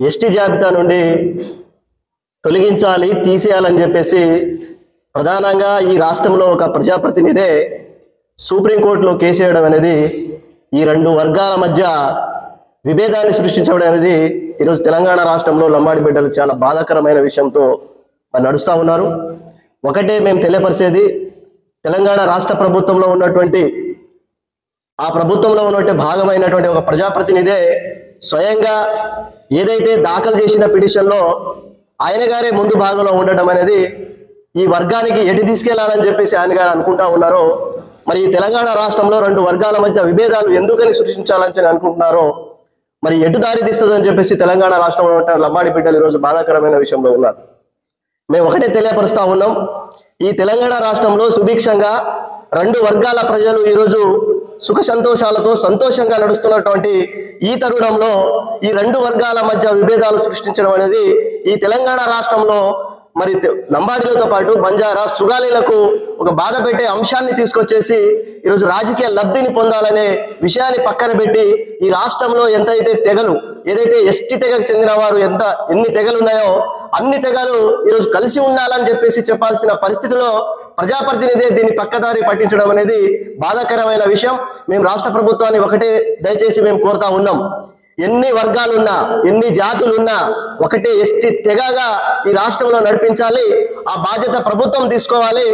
ST జాబితా నుండి తొలగించాలి, తీసేయాలని చెప్పేసి ప్రధానంగా ఈ రాష్ట్రంలో ఒక ప్రజాప్రతినిధే సుప్రీంకోర్టులో కేసు వేయడం అనేది ఈ రెండు వర్గాల మధ్య విభేదాన్ని సృష్టించడం అనేది ఈరోజు తెలంగాణ రాష్ట్రంలో లంబాడి బిడ్డలు చాలా బాధాకరమైన విషయంతో నడుస్తూ ఉన్నారు. ఒకటే మేము తెలియపరిచేది, తెలంగాణ రాష్ట్ర ప్రభుత్వంలో ఉన్నటువంటి ఆ ప్రభుత్వంలో ఉన్నటువంటి భాగమైనటువంటి ఒక ప్రజాప్రతినిధే స్వయంగా ఏదైతే దాఖలు చేసిన పిటిషన్లో ఆయన గారే ముందు భాగంలో ఉండడం అనేది ఈ వర్గానికి ఎటు తీసుకెళ్లాలని చెప్పేసి ఆయన గారు అనుకుంటా ఉన్నారో, మరి ఈ తెలంగాణ రాష్ట్రంలో రెండు వర్గాల మధ్య విభేదాలు ఎందుకని సృష్టించాలని అనుకుంటున్నారో మరి ఎటు దారి తీస్తుందని చెప్పేసి తెలంగాణ రాష్ట్రంలో ఉన్న లంబాడి బిడ్డలు ఈరోజు బాధాకరమైన విషయంలో ఉన్నారు. మేము ఒకటే తెలియపరుస్తూ ఉన్నాం, ఈ తెలంగాణ రాష్ట్రంలో సుభిక్షంగా రెండు వర్గాల ప్రజలు ఈరోజు సుఖ సంతోషాలతో సంతోషంగా నడుస్తున్నటువంటి ఈ తరుణంలో ఈ రెండు వర్గాల మధ్య విభేదాలు సృష్టించడం అనేది ఈ తెలంగాణ రాష్ట్రంలో మరి లంబాడీలతో పాటు బంజారా సుగాలీలకు ఒక బాధ పెట్టే అంశాన్ని తీసుకొచ్చేసి ఈరోజు రాజకీయ లబ్ధిని పొందాలనే విషయాన్ని పక్కన పెట్టి ఈ రాష్ట్రంలో ఎంతైతే తెగలు, ఏదైతే ఎస్టీ తెగకు చెందిన వారు ఎన్ని తెగలు ఉన్నాయో అన్ని తెగలు ఈరోజు కలిసి ఉండాలని చెప్పేసి చెప్పాల్సిన పరిస్థితిలో ప్రజాప్రతినిధి దీన్ని పక్కదారి పట్టించడం అనేది బాధాకరమైన విషయం. మేము రాష్ట్ర ప్రభుత్వాన్ని ఒకటే దయచేసి మేము కోరుతా ఉన్నాం, ఎన్ని వర్గాలున్నా ఎన్ని జాతులున్నా ఒకటే ఎస్టీ తెగగా ఈ రాష్ట్రంలో నడిపించాలి. ఆ బాధ్యత ప్రభుత్వం తీసుకోవాలి.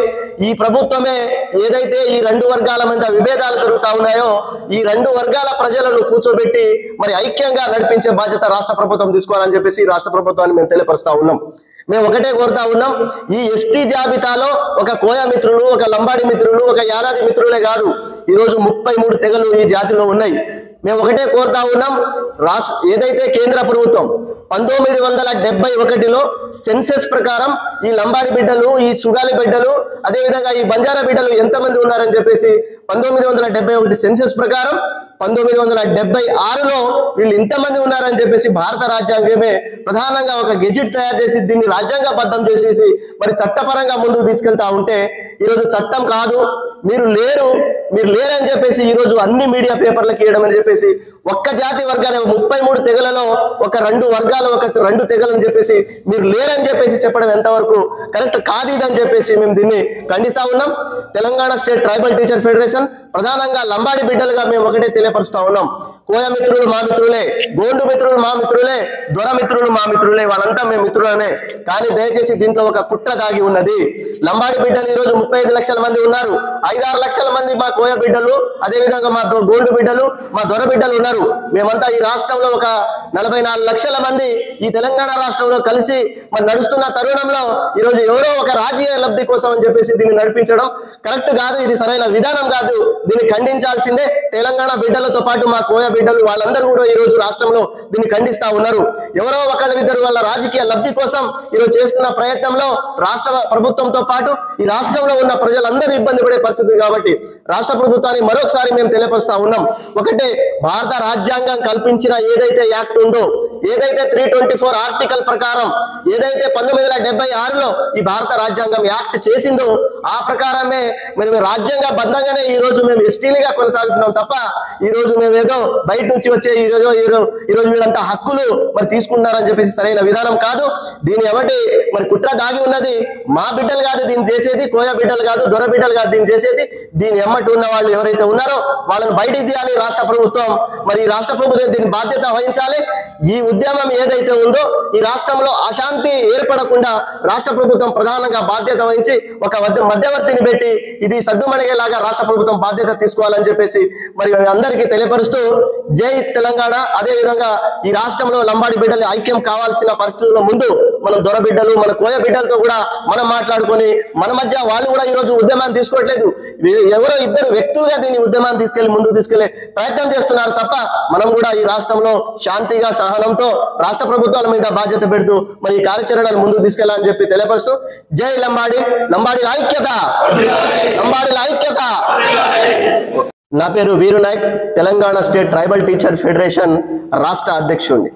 ఈ ప్రభుత్వమే ఏదైతే ఈ రెండు వర్గాల మధ్య విభేదాలు జరుగుతా ఉన్నాయో ఈ రెండు వర్గాల ప్రజలను కూర్చోబెట్టి మరి ఐక్యంగా నడిపించే బాధ్యత రాష్ట్ర ప్రభుత్వం తీసుకోవాలని చెప్పేసి రాష్ట్ర ప్రభుత్వాన్ని మేము తెలియపరుస్తా ఉన్నాం. మేము ఒకటే కోరుతా ఉన్నాం, ఈ ఎస్టీ జాబితాలో ఒక కోయ మిత్రులు, ఒక లంబాడి మిత్రులు, ఒక యానాది మిత్రులే కాదు, ఈరోజు 33 తెగలు ఈ జాతిలో ఉన్నాయి. మేము ఒకటే కోరుతా ఉన్నాం, ఏదైతే కేంద్ర ప్రభుత్వం 1971లో సెన్సెస్ ప్రకారం ఈ లంబాడి బిడ్డలు, ఈ సుగాలి బిడ్డలు, అదేవిధంగా ఈ బంజారా బిడ్డలు ఎంతమంది ఉన్నారని చెప్పేసి 1971 సెన్సెస్ ప్రకారం 1976లో వీళ్ళు ఇంతమంది ఉన్నారని చెప్పేసి భారత రాజ్యాంగమే ప్రధానంగా ఒక గెజిట్ తయారు చేసి దీన్ని రాజ్యాంగబద్ధం చేసేసి మరి చట్టపరంగా ముందుకు తీసుకెళ్తా ఉంటే ఈరోజు చట్టం కాదు, మీరు లేరని చెప్పేసి ఈరోజు అన్ని మీడియా పేపర్లకు ఇవ్వడం అని చెప్పేసి ఒక్క జాతి వర్గాన్ని 33 తెగలలో ఒక రెండు వర్గాలు ఒక రెండు తెగలని చెప్పేసి మీరు లేరని చెప్పేసి చెప్పడం ఎంతవరకు కరెక్ట్ కాదు ఇదని చెప్పేసి మేము దీన్ని ఖండిస్తా ఉన్నాం. Telangana state tribal teacher federation ప్రధానంగా లంబాడి బిడ్డలుగా మేము ఒకటే తెలియపరుస్తా ఉన్నాం, కోయ మిత్రులు మా మిత్రులే, గోండు మిత్రులు మా మిత్రులే, దొర మిత్రులు మా మిత్రులే, వాళ్ళంతా మేము మిత్రులనే. కానీ దయచేసి దీంట్లో ఒక కుట్ర దాగి ఉన్నది. లంబాడి బిడ్డలు ఈరోజు 35 లక్షల మంది ఉన్నారు, 5-6 లక్షల మంది మా కోయ బిడ్డలు, అదేవిధంగా మా గోండు బిడ్డలు, మా దొర బిడ్డలు ఉన్నారు. మేమంతా ఈ రాష్ట్రంలో ఒక 44 లక్షల మంది ఈ తెలంగాణ రాష్ట్రంలో కలిసి మరి నడుస్తున్న తరుణంలో ఈరోజు ఎవరో ఒక రాజకీయ లబ్ధి కోసం అని చెప్పేసి దీన్ని నడిపించడం కరెక్ట్ కాదు, ఇది సరైన విధానం కాదు. దీన్ని ఖండించాల్సిందే. తెలంగాణ బిడ్డలతో పాటు మా కోయ బిడ్డలు వాళ్ళందరూ కూడా ఈరోజు రాష్ట్రంలో దీన్ని ఖండిస్తా ఉన్నారు. ఎవరో ఒకళ్ళిద్దరు వాళ్ళ రాజకీయ లబ్ధి కోసం ఈరోజు చేస్తున్న ప్రయత్నంలో రాష్ట్ర ప్రభుత్వంతో పాటు ఈ రాష్ట్రంలో ఉన్న ప్రజలందరూ ఇబ్బంది పడే పరిస్థితి కాబట్టి రాష్ట్ర ప్రభుత్వాన్ని మరొకసారి మేము తెలియపరుస్తా ఉన్నాం. ఒకటే, భారత రాజ్యాంగం కల్పించిన ఏదైతే యాక్ట్ ఉందో, ఏదైతే 324 ఆర్టికల్ ప్రకారం ఏదైతే 1976లో ఈ భారత రాజ్యాంగం యాక్ట్ చేసిందో ఆ ప్రకారమే మేము రాజ్యాంగబద్ధంగానే ఈరోజు మేము ఎస్టీలుగా కొనసాగుతున్నాం తప్ప ఈరోజు మేము ఏదో బయట నుంచి వచ్చే ఈరోజు వీళ్ళంతా హక్కులు మరి తీసుకుంటున్నారని చెప్పేసి సరైన విధానం కాదు. దీని ఎవటి మరి కుట్ర దాగి ఉన్నది. మా బిడ్డలు కాదు దీన్ని చేసేది, కోయ బిడ్డలు కాదు, దొర బిడ్డలు కాదు దీన్ని చేసేది. దీని ఎమ్మటి ఉన్న వాళ్ళు ఎవరైతే ఉన్నారో వాళ్ళని బయటికి తీయాలి రాష్ట్ర ప్రభుత్వం. మరి ఈ రాష్ట్ర ప్రభుత్వం దీని బాధ్యత వహించాలి. ఈ ఉద్యమం ఏదైతే ఉందో ఈ రాష్ట్రంలో అశాంతి ఏర్పడకుండా రాష్ట్ర ప్రభుత్వం ప్రధానంగా బాధ్యత వహించి ఒక మధ్యవర్తిని పెట్టి ఇది సద్దుమణిగేలాగా రాష్ట్ర ప్రభుత్వం బాధ్యత తీసుకోవాలని చెప్పేసి మరి అందరికీ తెలియపరుస్తూ జై తెలంగాణ. అదేవిధంగా ఈ రాష్ట్రంలో లంబాడి బిడ్డలు ఐక్యం కావాల్సిన పరిస్థితుల్లో ముందు మనం దొర బిడ్డలు, మన కోయ బిడ్డలతో కూడా మనం మాట్లాడుకొని మన మధ్య వాళ్ళు కూడా ఈరోజు ఉద్యమాన్ని తీసుకోవట్లేదు, ఎవరో ఇద్దరు వ్యక్తులుగా దీన్ని ఉద్యమాన్ని ముందుకు తీసుకెళ్లే ప్రయత్నం చేస్తున్నారు తప్ప మనం కూడా ఈ రాష్ట్రంలో శాంతిగా సహనంతో రాష్ట్ర ప్రభుత్వాల మీద బాధ్యత పెడుతూ మరి ఈ కార్యాచరణను ముందుకు తీసుకెళ్లాలని చెప్పి తెలియపరుస్తూ జై లంబాడి, లంబాడీల ఐక్యత, లంబాడీల ఐక్యత. నా పేరు Veeru Nayak, Telangana state tribal teacher federation రాష్ట్ర అధ్యక్షుడిని.